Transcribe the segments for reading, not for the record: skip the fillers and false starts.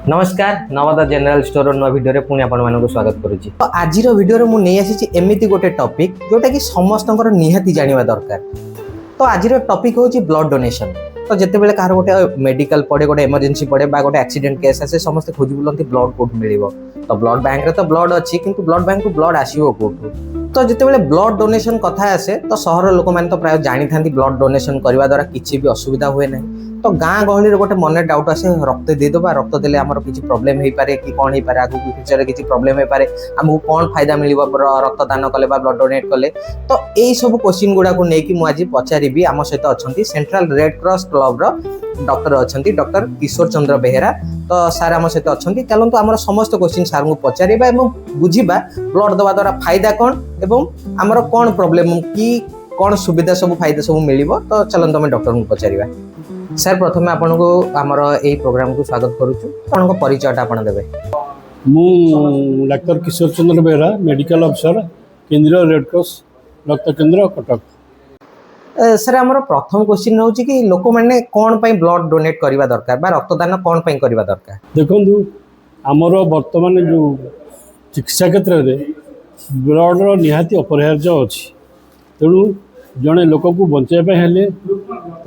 नमस्कार नवदा general store नुआ video पुणी आपको स्वागत करुच्ची। तो आज भिडियो मुझे नहीं आसी एमती गोटे टॉपिक जोटा कि समस्त निहाती जाना दरकार। तो आज टॉपिक हूँ ब्लड डोनेशन। तो जिते बड़े कहार गोटे मेडिकल पड़े गोटे इमरजेंसी पड़े गोटे एक्सीडेंट केस आसे समस्त खोज बुलाती ब्लड कौट मिल। तो ब्लड बैंक तो ब्लड अच्छी कि ब्लड बैंक को ब्लड आसो कौटू। तो जिते बड़े ब्लड डोनेशन कथा आसे तो सहर लोक मैंने तो प्राय जानी था ब्लड डोनेशन करने द्वारा किसी भी असुविधा हुए ना। तो गाँ गहली गोटे मन डाउट आसे रक्त देदेबा रक्त देले आमर किसी प्रोब्लेम हो पारे कि कौन हो पारे आगू फ्यूचर किसी प्रोब्लेम हो पारे आमको कौन फायदा मिल रक्त दान कले ब्लड डोनेट कले। तो यही सब क्वेश्चन गुड़ा को लेकिन मुझे पचारि आम सहित अच्छा central red cross club doctor अच्छा डॉक्टर किशोर चंद्र बेहेरा। तो सार आम सहित अच्छा चलते आम समस्त क्वेश्चन सार को पचारा बुझा ब्लड दवा द्वारा फायदा कौन एवं आमर कौन प्रोब्लेम कि कौन सुविधा सब फायदा सब मिल। तो चलते आम डॉक्टर को पचारा। सर प्रथम आपन को आमर यही प्रोग्राम को स्वागत करुचु। आपन को परिचयटा आपन देबे। मु डॉक्टर किशोर चंद्र बेहरा मेडिकल अफसर केंद्रीय रेड क्रॉस रक्त केंद्र कटक। सर आमर प्रथम क्वेश्चन होची कि लोक माने कोन पई ब्लड डोनेट करबा दरकार बा रक्तदान कोन पई करबा दरकार। देखंतु आमर वर्तमान जो चिकित्सा क्षेत्र में ब्लड रो निहाती अपरिहार्य अछि। तेणु जड़े लोक को बचाइबा हेले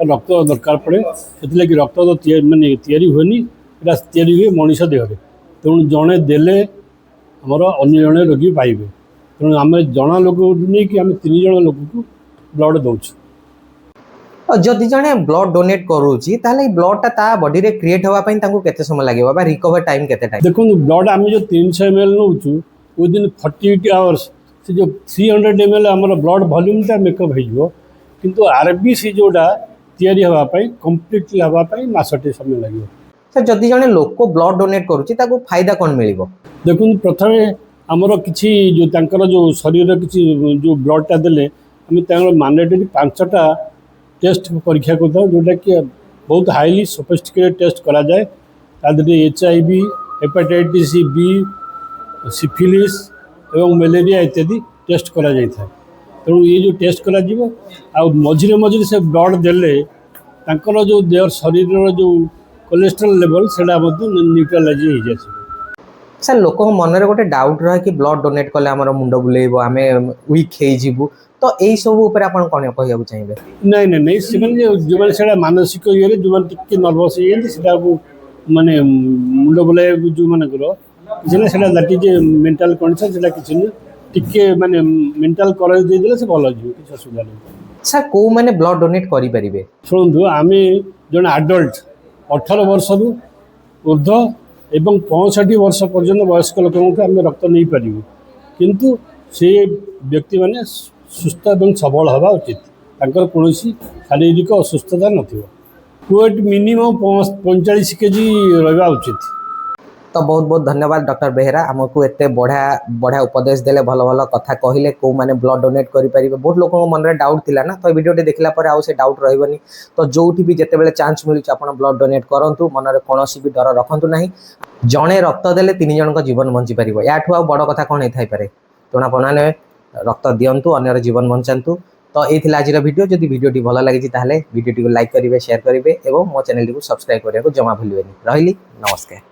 रक्त दरकार पड़े से रक्त तो माने तैयारी हुएनी तैयारी हुए मनीष देहरे। तेणु जड़े देले आमर अन्य जड़े रोगी पाइबे। तेणु आम जना लोक नहीं कि आम 3 जन लोक को ब्लड दौचु। जदि जड़े ब्लड डोनेट करूची ताले ब्लड ता बॉडी रे क्रिएट होवा पई तांको केते समय लागेबा बा रिकवर टाइम केते टाइम। देखो ब्लड आम जो 300 ml नौचु विदिन 48 आवर्स से जो 300 ml आमर ब्लड वॉल्यूमटा मेकअप हो किंतु आरबीसी जोड़ा तैयारी होगापाई कम्प्लीटली होगापाई मासटे समय लगे। सर जदि जड़े लोक ब्लड डोनेट करूची ताको फायदा कौन मिल। देखो प्रथम आमर किसी जो तांकर जो शरीर किसी जो ब्लडटा देले आम मैंडेटरी 5टा टेस्ट परीक्षा करता जोटा कि बहुत हाईली सोफिस्टिकेटेड टेस्ट करा जाए। HIV हेपाटाइटिस बी सिफिलिस एवं मलेरिया इत्यादि टेस्ट करा जाए। तेणु ये जो टेस्ट करा मझे मझे से ब्लड देले तांकर जो देह शरीर जो कोलेस्ट्रॉल लेवल से न्यूट्रलाइज हो जाए। सर लोक मन में गोटे डाउट रहा कि ब्लड डोनेट कले आम मुंड बुलेब आम वीक हो। तो यही सब उपर आप कौन कहूँ चाहिए। नहीं नहीं नहीं से जो मानसिक ये जो टे नर्भस हो माने मुंड बुलाए जो मानकर दैट इज मेंटल कंडीशन से किसी टिके माने मेंटल करेज दे देले से भल हो किसी असुविधा नहीं। सर को माने ब्लड डोनेट करि परिबे। शुणु आम जन आडल्ट 18 वर्ष रु ऊर्ध एवं 65 वर्ष पर्यंत वयस्क लोक आम रक्त नहीं पारू किंतु से व्यक्ति माने सुस्थ एवं सबल हवा उचित तांकर कौन शारीरिक असुस्थता नथिबो। वेट मिनिमम 45 kg रहा उचित। तो बहुत बहुत धन्यवाद डॉक्टर बेहेरा आमको एत बढ़िया बढ़िया उपदेश देले भल भल कथा कहले को माने ब्लड डोनेट करि परिबे। बहुत लोक मन में डाउट थिला ना तो वीडियो देखला पर आउ से डाउट रहबनी। तो जोठी भी जते बेले चांस मिलु आपण ब्लड डोनेट करंतु मन रे कोनोसी भी डर रखंतु नाही। जणे रक्त देले 3 जन का जीवन बंची परिबो याठु आ बड़ कथा कोन हे थाई पारे। तोना पनाने रक्त दियंतु अन्यर जीवन बंचांतु। तो ये थिला आज वीडियो जदि वीडियो टी भल लागी ताहले वीडियो टी को लाइक करिवे शेयर करिवे एवं मो चैनल टी को सब्सक्राइब करिया को जमा भूलिबेनी। रहिली नमस्कार।